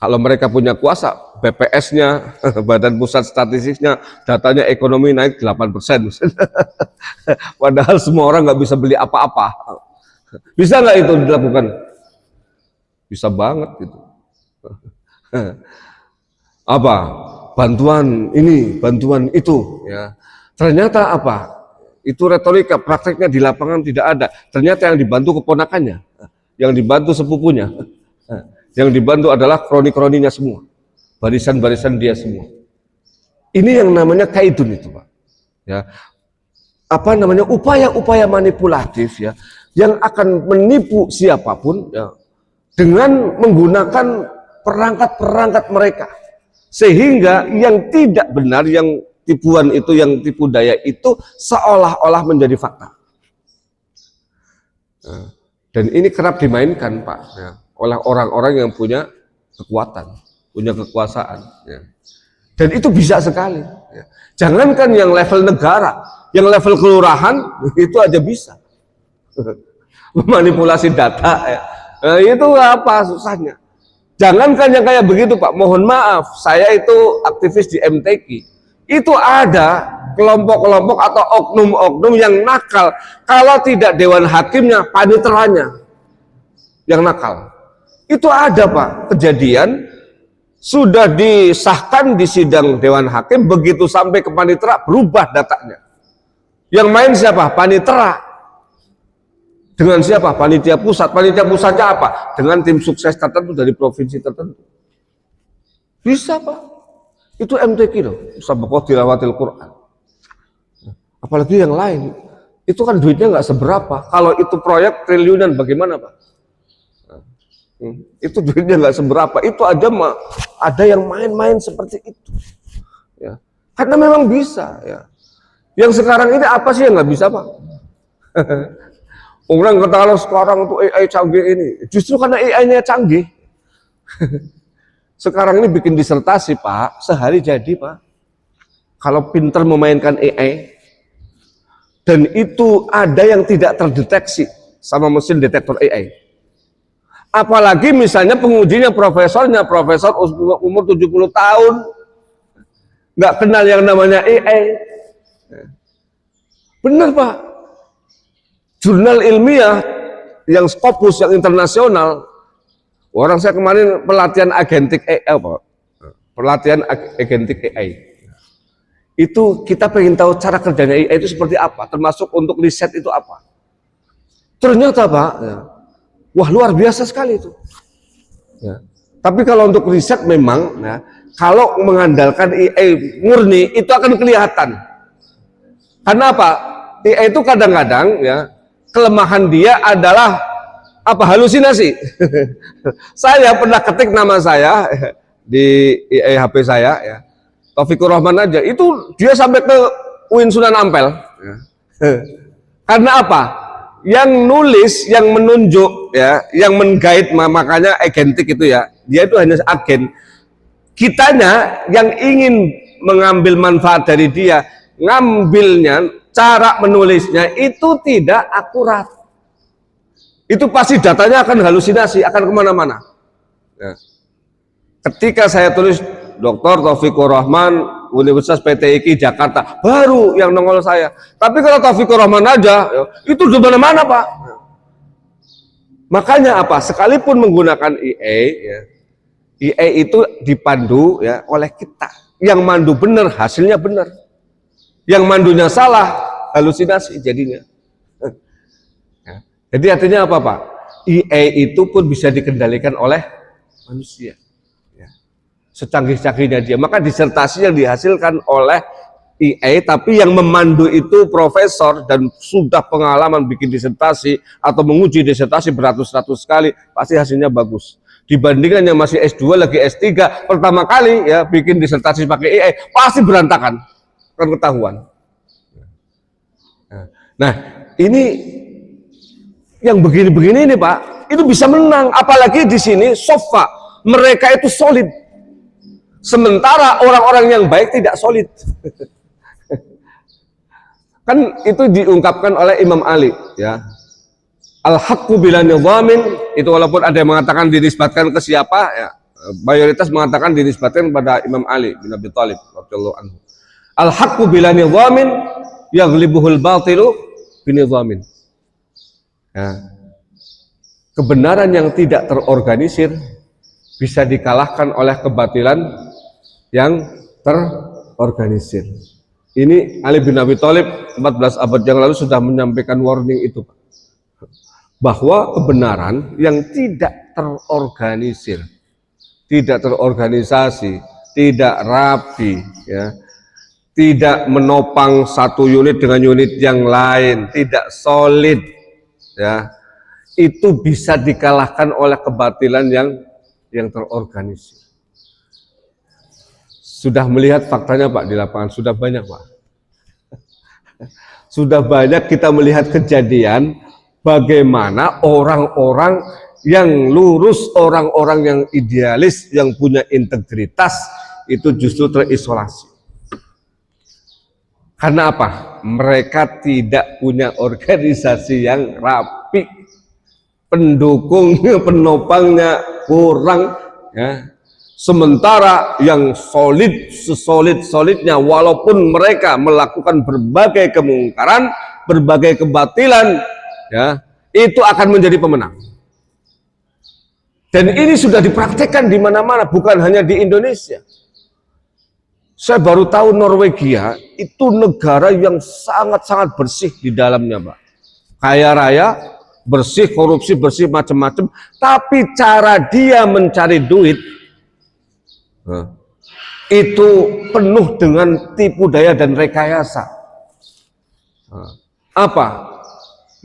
Kalau mereka punya kuasa, BPS-nya, Badan Pusat Statistiknya, datanya ekonomi naik 8%. Padahal semua orang nggak bisa beli apa-apa. Bisa nggak itu dilakukan? Bisa banget gitu. Apa? Bantuan ini, bantuan itu. Ya. Ternyata apa? Itu retorika, prakteknya di lapangan tidak ada. Ternyata yang dibantu keponakannya, yang dibantu sepupunya. Yang dibantu adalah kroni-kroninya semua, barisan-barisan dia semua. Ini yang namanya kaidun itu, Pak. Ya, apa namanya upaya-upaya manipulatif ya, yang akan menipu siapapun ya, dengan menggunakan perangkat-perangkat mereka, sehingga yang tidak benar, yang tipuan itu, yang tipu daya itu seolah-olah menjadi fakta. Nah, dan ini kerap dimainkan, Pak. Ya, oleh orang-orang yang punya kekuatan, punya kekuasaan. Ya. Dan itu bisa sekali. Ya. Jangankan yang level negara, yang level kelurahan itu aja bisa memanipulasi data. Ya. Nah, itu apa susahnya? Jangankan yang kayak begitu, Pak. Mohon maaf, saya itu aktivis di MTQ. Itu ada kelompok-kelompok atau oknum-oknum yang nakal. Kalau tidak dewan hakimnya, paniteranya yang nakal. Itu ada, Pak, kejadian sudah disahkan di sidang dewan hakim, begitu sampai ke panitera berubah datanya. Yang main siapa? Panitera. Dengan siapa? Panitia pusat. Panitia pusatnya apa? Dengan tim sukses tertentu dari provinsi tertentu. Bisa, Pak. Itu MTQ loh, Sabaqah Tilawatil Quran. Apalagi yang lain. Itu kan duitnya nggak seberapa. Kalau itu proyek triliunan, bagaimana, Pak? Itu duitnya nggak seberapa. Itu ada yang main-main seperti itu. Ya. Karena memang bisa. Ya. Yang sekarang ini apa sih yang nggak bisa, Pak? Orang kata kalau sekarang untuk AI canggih ini, justru karena AI-nya canggih. Sekarang ini bikin disertasi, Pak, sehari jadi, Pak. Kalau pinter memainkan AI, dan itu ada yang tidak terdeteksi sama mesin detektor AI. Apalagi misalnya pengujinya profesornya, profesor umur 70 tahun, nggak kenal yang namanya AI. Benar, Pak. Jurnal ilmiah yang Scopus, yang internasional, orang saya kemarin pelatihan agentik AI, Pak. Pelatihan agentik AI. Itu kita pengen tahu cara kerjanya AI itu seperti apa, termasuk untuk riset itu apa. Ternyata, Pak, ya, wah luar biasa sekali itu. Ya. Tapi kalau untuk riset memang, ya, kalau mengandalkan AI murni itu akan kelihatan. Karena apa? AI itu kadang-kadang ya kelemahan dia adalah apa? Halusinasi. Saya pernah ketik nama saya di AI HP saya, ya, Taufikur Rahman aja. Itu dia sampai ke UIN Sunan Ampel. Ya. Karena apa? Yang nulis, yang menunjuk, ya, yang menggait, makanya agentik itu ya, dia itu hanya agen. Kitanya yang ingin mengambil manfaat dari dia, ngambilnya, cara menulisnya itu tidak akurat. Itu pasti datanya akan halusinasi, akan kemana-mana. Ya. Ketika saya tulis Dr. Taufikur Rahman, Universitas PTIQ Jakarta, baru yang nongol saya. Tapi kalau Taufikur Rahman aja, itu di mana-mana, Pak. Makanya apa? Sekalipun menggunakan AI, ya, AI itu dipandu ya oleh kita. Yang mandu benar, hasilnya benar. Yang mandunya salah, halusinasi jadinya. Ya. Jadi artinya apa, Pak? AI itu pun bisa dikendalikan oleh manusia. Secanggih-canggihnya dia. Maka disertasi yang dihasilkan oleh AI, tapi yang memandu itu profesor dan sudah pengalaman bikin disertasi atau menguji disertasi beratus-ratus kali, pasti hasilnya bagus. Dibandingkan yang masih S2 lagi S3, pertama kali ya bikin disertasi pakai AI, pasti berantakan, kan ketahuan. Nah, ini yang begini-begini ini, Pak, itu bisa menang. Apalagi di sini sofa, mereka itu solid. Sementara orang-orang yang baik tidak solid. Kan itu diungkapkan oleh Imam Ali, ya. Al-haqqu bila nidhamin, itu walaupun ada yang mengatakan dinisbatkan ke siapa, ya. mayoritas mengatakan dinisbatkan pada Imam Ali bin Abi Thalib radhiyallahu anhu. Al-haqqu bila nidhamin yaghlibuhul batilu binidhamin. Ya. Kebenaran yang tidak terorganisir bisa dikalahkan oleh kebatilan yang terorganisir. Ini Ali bin Abi Thalib 14 abad yang lalu sudah menyampaikan warning itu, Pak. Bahwa kebenaran yang tidak terorganisir, tidak terorganisasi, tidak rapi, ya, tidak menopang satu unit dengan unit yang lain, tidak solid, ya, itu bisa dikalahkan oleh kebatilan yang terorganisir. Sudah melihat faktanya, Pak, di lapangan, sudah banyak, Pak. Sudah banyak kita melihat kejadian bagaimana orang-orang yang lurus, orang-orang yang idealis, yang punya integritas, itu justru terisolasi. Karena apa? Mereka tidak punya organisasi yang rapi, pendukungnya, penopangnya kurang, ya. Sementara yang solid, sesolid-solidnya, walaupun mereka melakukan berbagai kemungkaran, berbagai kebatilan, ya, itu akan menjadi pemenang. Dan ini sudah dipraktekkan di mana-mana, bukan hanya di Indonesia. Saya baru tahu Norwegia itu negara yang sangat-sangat bersih di dalamnya, Pak. Kaya raya, bersih, korupsi, bersih, macam-macam. Tapi cara dia mencari duit, itu penuh dengan tipu daya dan rekayasa. Apa?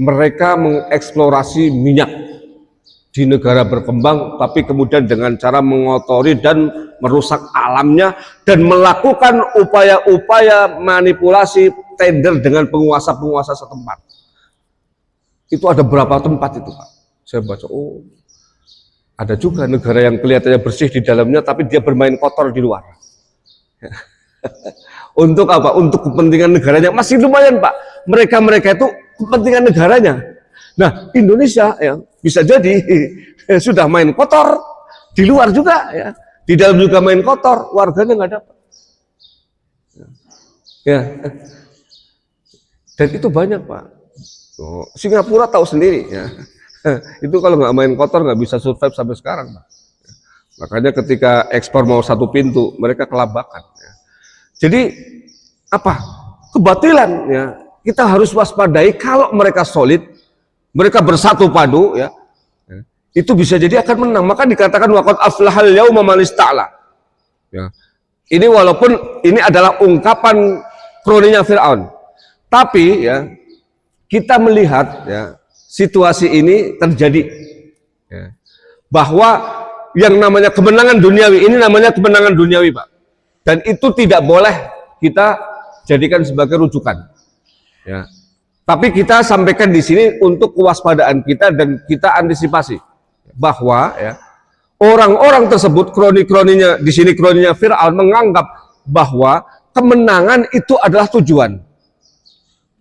Mereka mengeksplorasi minyak di negara berkembang, tapi kemudian dengan cara mengotori dan merusak alamnya dan melakukan upaya-upaya manipulasi tender dengan penguasa-penguasa setempat. Itu ada berapa tempat itu, Pak? Saya baca, oh, ada juga negara yang kelihatannya bersih di dalamnya, tapi dia bermain kotor di luar. Untuk apa? Untuk kepentingan negaranya. Masih lumayan, Pak. Mereka-mereka itu kepentingan negaranya. Nah, Indonesia ya bisa jadi sudah main kotor di luar juga, ya. Di dalam juga main kotor, warganya nggak dapat. Ya. Dan itu banyak, Pak. Oh, Singapura tahu sendiri, ya. Itu kalau nggak main kotor nggak bisa survive sampai sekarang, Pak. Makanya ketika ekspor mau satu pintu, mereka kelabakan. Ya. Jadi apa? Kebatilan, ya. Kita harus waspadai kalau mereka solid, mereka bersatu padu, ya. Itu bisa jadi akan menang. Maka dikatakan waqad aflahal yauma man ista'la. Ya. Ini walaupun ini adalah ungkapan kroninya Firaun, tapi ya kita melihat ya situasi ini terjadi, ya, bahwa yang namanya kemenangan duniawi ini namanya kemenangan duniawi, Pak, dan itu tidak boleh kita jadikan sebagai rujukan, ya. Tapi kita sampaikan di sini untuk kewaspadaan kita dan kita antisipasi bahwa ya orang-orang tersebut, kroni-kroninya di sini, kroninya Firaun menganggap bahwa kemenangan itu adalah tujuan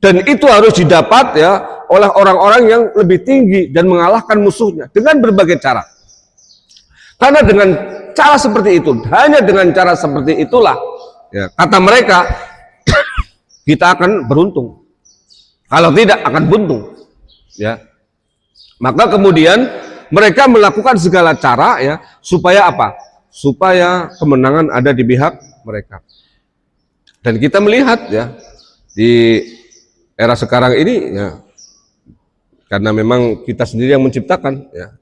dan itu harus didapat ya oleh orang-orang yang lebih tinggi dan mengalahkan musuhnya dengan berbagai cara. Karena dengan cara seperti itu, hanya dengan cara seperti itulah, ya, kata mereka, kita akan beruntung. Kalau tidak akan buntung, ya. Maka kemudian mereka melakukan segala cara, ya, supaya apa? Supaya kemenangan ada di pihak mereka. Dan kita melihat, ya, di era sekarang ini, ya, karena memang kita sendiri yang menciptakan, ya,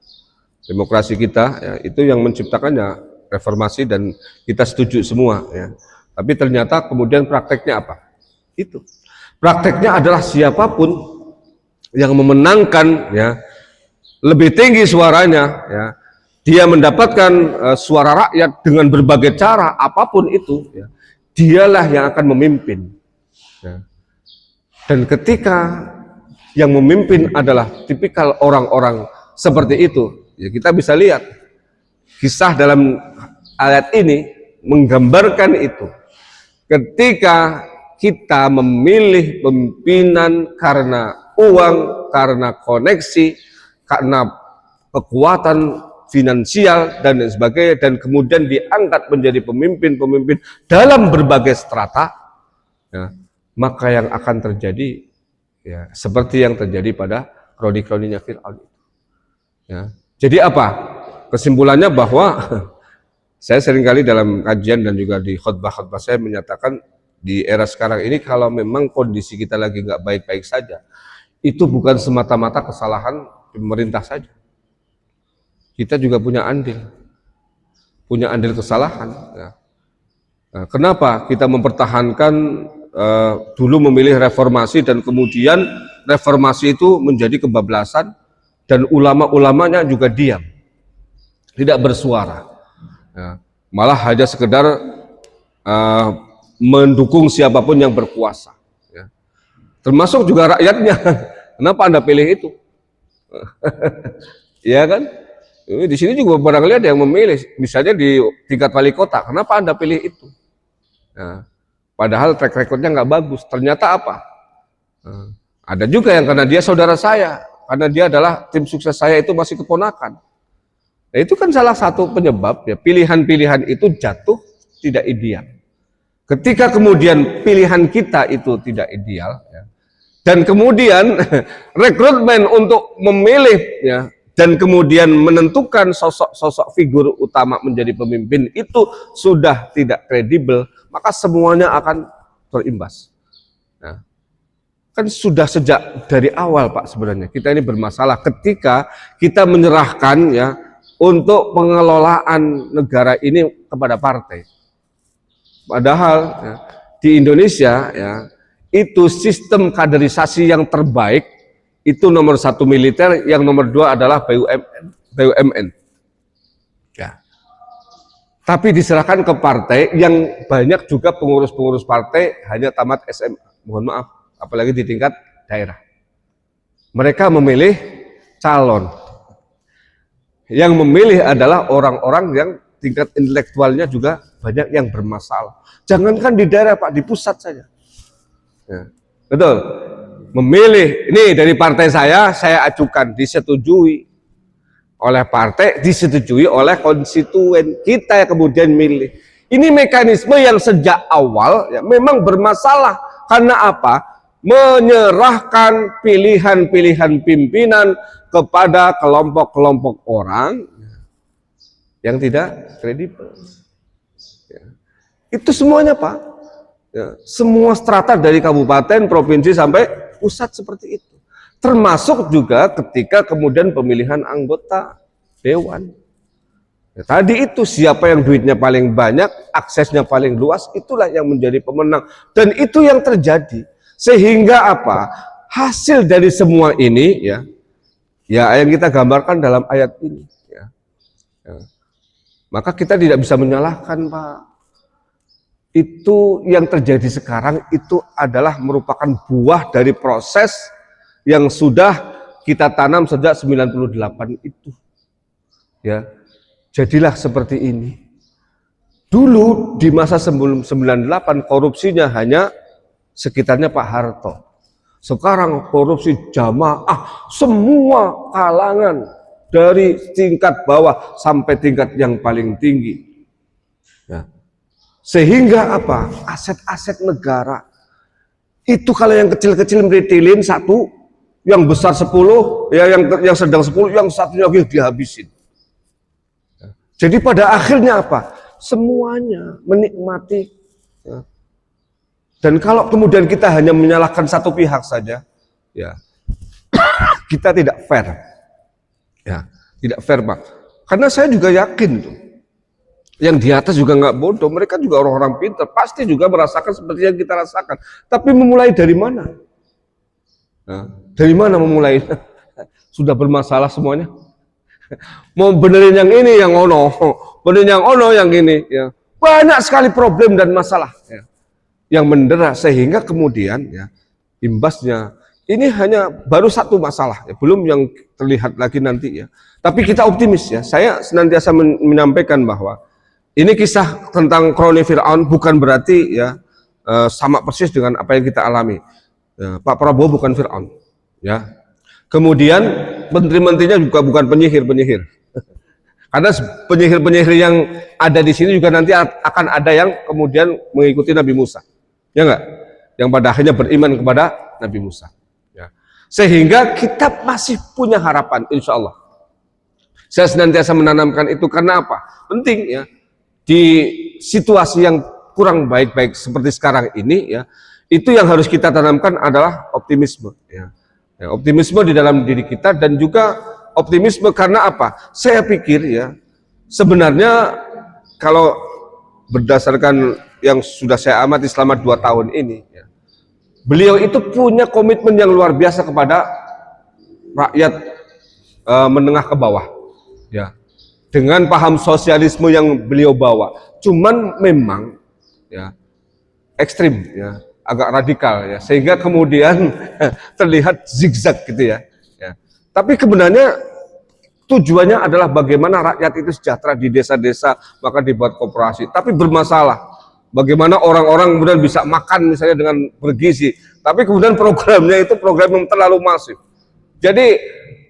demokrasi kita, ya, itu yang menciptakannya reformasi dan kita setuju semua, ya. Tapi ternyata kemudian prakteknya apa? Itu prakteknya adalah siapapun yang memenangkan, ya, lebih tinggi suaranya, ya, dia mendapatkan suara rakyat dengan berbagai cara apapun itu, ya, dialah yang akan memimpin, ya. Dan ketika yang memimpin adalah tipikal orang-orang seperti itu, ya, kita bisa lihat kisah dalam ayat ini menggambarkan itu. Ketika kita memilih pimpinan karena uang, karena koneksi, karena kekuatan finansial dan lain sebagainya, dan kemudian diangkat menjadi pemimpin-pemimpin dalam berbagai strata, ya, maka yang akan terjadi ya seperti yang terjadi pada kroni-kroninya Fir'aun. Ya. Jadi apa? Kesimpulannya bahwa saya seringkali dalam kajian dan juga di khutbah-khutbah saya menyatakan di era sekarang ini kalau memang kondisi kita lagi nggak baik-baik saja, itu bukan semata-mata kesalahan pemerintah saja. Kita juga punya andil kesalahan. Ya. Nah, kenapa kita mempertahankan dulu memilih reformasi dan kemudian reformasi itu menjadi kebablasan dan ulama-ulamanya juga diam, tidak bersuara, ya, malah hanya sekedar mendukung siapapun yang berkuasa, ya. Termasuk juga rakyatnya. Kenapa Anda pilih itu? Ya kan? Di sini juga barangkali ada yang memilih, misalnya di tingkat wali kota, kenapa Anda pilih itu? Nah, padahal track recordnya nggak bagus. Ternyata apa? Ada juga yang karena dia saudara saya, karena dia adalah tim sukses saya itu masih keponakan. Nah, itu kan salah satu penyebab ya pilihan-pilihan itu jatuh tidak ideal. Ketika kemudian pilihan kita itu tidak ideal, ya, dan kemudian rekrutmen untuk memilih ya, dan kemudian menentukan sosok-sosok figur utama menjadi pemimpin itu sudah tidak kredibel, maka semuanya akan terimbas. Nah, kan sudah sejak dari awal Pak sebenarnya kita ini bermasalah ketika kita menyerahkan ya untuk pengelolaan negara ini kepada partai. Padahal ya, di Indonesia ya itu sistem kaderisasi yang terbaik itu nomor 1 militer, yang nomor 2 adalah BUMN. Ya. Tapi diserahkan ke partai yang banyak juga pengurus-pengurus partai hanya tamat SMA. Mohon maaf, apalagi di tingkat daerah. Mereka memilih calon. Yang memilih adalah orang-orang yang tingkat intelektualnya juga banyak yang bermasalah. Jangankan di daerah Pak, di pusat saja. Ya. Betul. Memilih, ini dari partai saya ajukan, disetujui oleh partai, disetujui oleh konstituen, kita yang kemudian milih. Ini mekanisme yang sejak awal ya, memang bermasalah. Karena apa? Menyerahkan pilihan-pilihan pimpinan kepada kelompok-kelompok orang yang tidak kredibel. Ya. Itu semuanya Pak. Ya. Semua strata dari kabupaten, provinsi sampai pusat seperti itu. Termasuk juga ketika kemudian pemilihan anggota dewan. Ya, tadi itu siapa yang duitnya paling banyak, aksesnya paling luas, itulah yang menjadi pemenang. Dan itu yang terjadi. Sehingga apa? Hasil dari semua ini ya yang kita gambarkan dalam ayat ini. Ya. Ya. Maka kita tidak bisa menyalahkan Pak. Itu yang terjadi sekarang itu adalah merupakan buah dari proses yang sudah kita tanam sejak 98 itu. Ya. Jadilah seperti ini. Dulu di masa sebelum 98 korupsinya hanya sekitarnya Pak Harto. Sekarang korupsi jamaah semua kalangan dari tingkat bawah sampai tingkat yang paling tinggi. Ya. Sehingga apa? Aset-aset negara itu kalau yang kecil-kecil meritilin satu, yang besar 10, ya yang sedang 10, yang satunya lagi dihabisin. Jadi pada akhirnya apa? Semuanya menikmati. Ya. Dan kalau kemudian kita hanya menyalahkan satu pihak saja, ya kita tidak fair. Ya, tidak fair Pak. Karena saya juga yakin tuh. Yang di atas juga nggak bodoh, mereka juga orang-orang pintar, pasti juga merasakan seperti yang kita rasakan. Tapi memulai dari mana? Nah, dari mana memulai? Sudah bermasalah semuanya. Mau benerin yang ini, yang ono, benerin yang ono, yang ini. Ya. Banyak sekali problem dan masalah ya, yang mendera, sehingga kemudian ya imbasnya ini hanya baru satu masalah, ya, belum yang terlihat lagi nanti ya. Tapi kita optimis ya. Saya senantiasa menyampaikan bahwa ini kisah tentang kroni Fir'aun bukan berarti ya sama persis dengan apa yang kita alami. Ya, Pak Prabowo bukan Fir'aun, ya. Kemudian menteri-menterinya juga bukan penyihir. Karena penyihir-penyihir yang ada di sini juga nanti akan ada yang kemudian mengikuti Nabi Musa, ya enggak? Yang pada akhirnya beriman kepada Nabi Musa. Ya. Sehingga kita masih punya harapan, insya Allah. Saya senantiasa menanamkan itu karena apa? Penting ya. Di situasi yang kurang baik-baik seperti sekarang ini, ya, itu yang harus kita tanamkan adalah optimisme. Ya. Ya, optimisme di dalam diri kita dan juga optimisme karena apa? Saya pikir ya, sebenarnya kalau berdasarkan yang sudah saya amati selama 2 tahun ini, ya, beliau itu punya komitmen yang luar biasa kepada rakyat menengah ke bawah, ya, dengan paham sosialisme yang beliau bawa. Cuman memang ya ekstrim, ya, agak radikal, ya, sehingga kemudian terlihat zigzag gitu ya. Ya. Tapi sebenarnya tujuannya adalah bagaimana rakyat itu sejahtera di desa-desa, maka dibuat koperasi. Tapi bermasalah, bagaimana orang-orang kemudian bisa makan misalnya dengan bergizi. Tapi kemudian programnya itu program yang terlalu masif. Jadi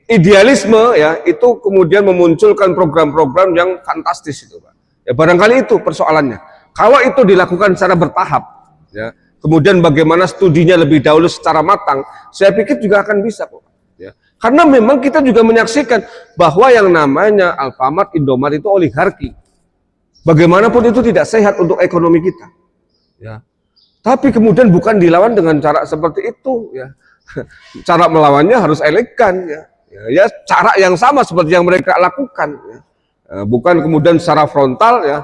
idealisme ya itu kemudian memunculkan program-program yang fantastis itu, Pak. Ya barangkali itu persoalannya. Kalau itu dilakukan secara bertahap, ya, kemudian bagaimana studinya lebih dahulu secara matang, saya pikir juga akan bisa kok. Ya. Karena memang kita juga menyaksikan bahwa yang namanya Alfamart, Indomaret itu oligarki. Bagaimanapun itu tidak sehat untuk ekonomi kita. Ya. Tapi kemudian bukan dilawan dengan cara seperti itu. Ya. Cara melawannya harus elegan. Ya. Ya, cara yang sama seperti yang mereka lakukan. Ya. Bukan kemudian secara frontal. Ya.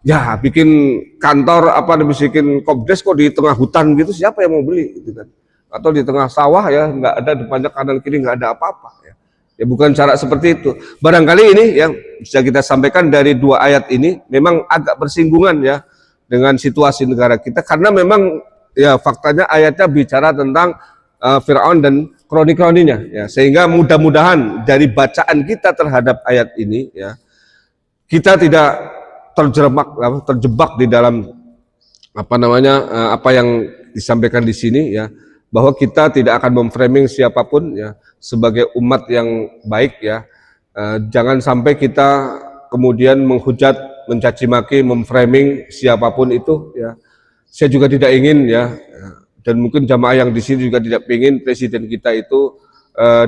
Ya, bikin kantor bikin kopdes kok di tengah hutan gitu, siapa yang mau beli? Gitu kan. Atau di tengah sawah ya nggak ada, depannya kanan kiri nggak ada apa-apa ya. Ya bukan cara seperti itu. Barangkali ini yang bisa kita sampaikan dari 2 ayat ini memang agak bersinggungan ya dengan situasi negara kita karena memang ya faktanya ayatnya bicara tentang Firaun dan kroni-kroninya ya, sehingga mudah-mudahan dari bacaan kita terhadap ayat ini ya kita tidak terjebak di dalam apa yang disampaikan di sini ya, bahwa kita tidak akan memframing siapapun ya sebagai umat yang baik ya. Jangan sampai kita kemudian menghujat, mencaci maki, memframing siapapun itu ya. Saya juga tidak ingin ya, dan mungkin jamaah yang di sini juga tidak ingin presiden kita itu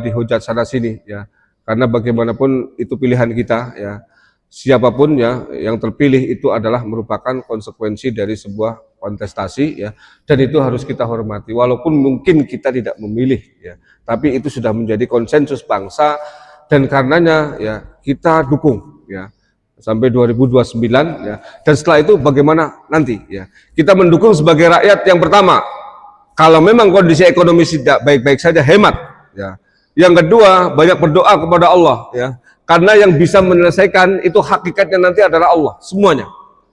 dihujat sana sini ya. Karena bagaimanapun itu pilihan kita ya. Siapapun ya yang terpilih itu adalah merupakan konsekuensi dari sebuah kontestasi ya, dan itu harus kita hormati walaupun mungkin kita tidak memilih ya, tapi itu sudah menjadi konsensus bangsa dan karenanya ya kita dukung ya sampai 2029 ya, dan setelah itu bagaimana nanti ya, kita mendukung sebagai rakyat yang pertama kalau memang kondisi ekonomi tidak baik-baik saja hemat ya, yang kedua banyak berdoa kepada Allah ya, karena yang bisa menyelesaikan itu hakikatnya nanti adalah Allah semuanya,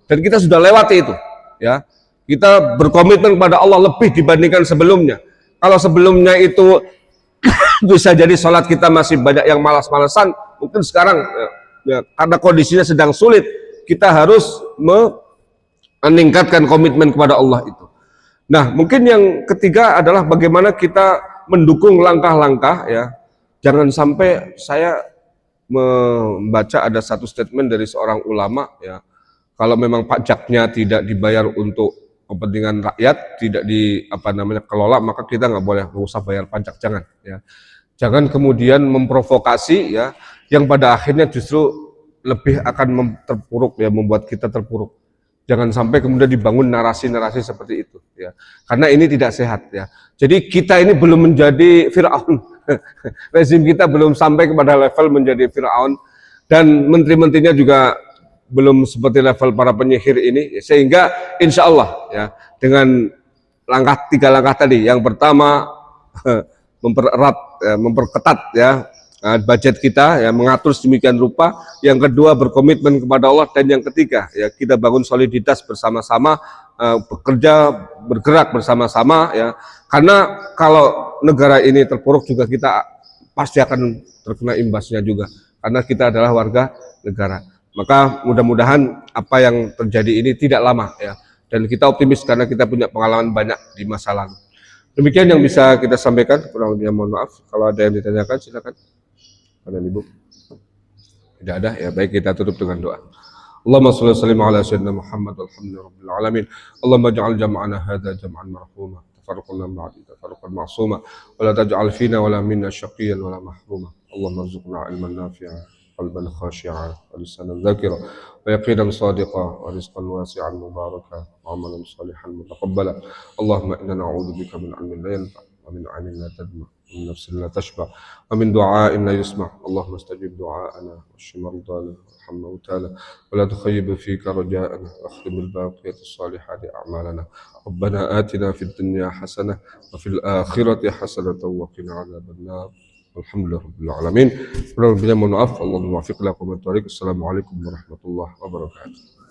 dan kita sudah lewati itu ya. Kita berkomitmen kepada Allah lebih dibandingkan sebelumnya. Kalau sebelumnya itu bisa jadi sholat kita masih banyak yang malas-malasan, mungkin sekarang ya, karena kondisinya sedang sulit, kita harus meningkatkan komitmen kepada Allah itu. Nah, mungkin yang ketiga adalah bagaimana kita mendukung langkah-langkah ya. Jangan sampai saya membaca ada satu statement dari seorang ulama ya, kalau memang pajaknya tidak dibayar untuk kepentingan rakyat, tidak kelola, maka kita nggak usah bayar pajak, jangan ya. Jangan kemudian memprovokasi ya, yang pada akhirnya justru lebih akan terpuruk ya, membuat kita terpuruk. Jangan sampai kemudian dibangun narasi-narasi seperti itu ya, karena ini tidak sehat ya. Jadi kita ini belum menjadi Firaun. Rezim kita belum sampai kepada level menjadi Firaun, dan menteri-menterinya juga belum seperti level para penyihir ini, sehingga insya Allah ya dengan 3 langkah tadi, yang pertama memperketat ya budget kita ya, mengatur sedemikian rupa, yang kedua berkomitmen kepada Allah, dan yang ketiga ya kita bangun soliditas bersama-sama, bekerja bergerak bersama-sama ya, karena kalau negara ini terpuruk juga kita pasti akan terkena imbasnya juga, karena kita adalah warga negara. Maka mudah-mudahan apa yang terjadi ini tidak lama ya, dan kita optimis karena kita punya pengalaman banyak di masa lalu. Demikian yang bisa kita sampaikan, kurang lebihnya mohon maaf. Kalau ada yang ditanyakan silakan. Ada Ibu. Tidak ada, ya baik kita tutup dengan doa. اللهم صل وسلم على سيدنا محمد والحمد لله رب العالمين. اللهم اجعل جمعنا هذا جمعا مرحوما، تفرقنا من بعده تفرقا معصوما، ولا تجعل فينا ولا منا شقيا ولا محروما. اللهم ارزقنا علما نافعا، قلبا خاشعا، ولسانا ذاكرا، ويقينا صادقا، ورزقا واسعا مباركا، وعملا صالحا متقبلا. اللهم انا نعوذ بك من علم لا ينفع، ومن عين لا تدمع، ومن نفس لا تشبع، ومن دعاء لا يسمع. اللهم استجب دعاءنا واشف مرضانا وارحم موتانا، ولا تخيب فيك رجاءنا، واختم الباقية الصالحات أعمالنا. ربنا آتنا في الدنيا حسنة وفي الآخرة حسنة وقنا عذاب النار. والحمد لله رب العالمين. Mohon maaf, Allah muwaffiq lakum wa tariq. Assalamualaikum warahmatullahi wabarakatuh.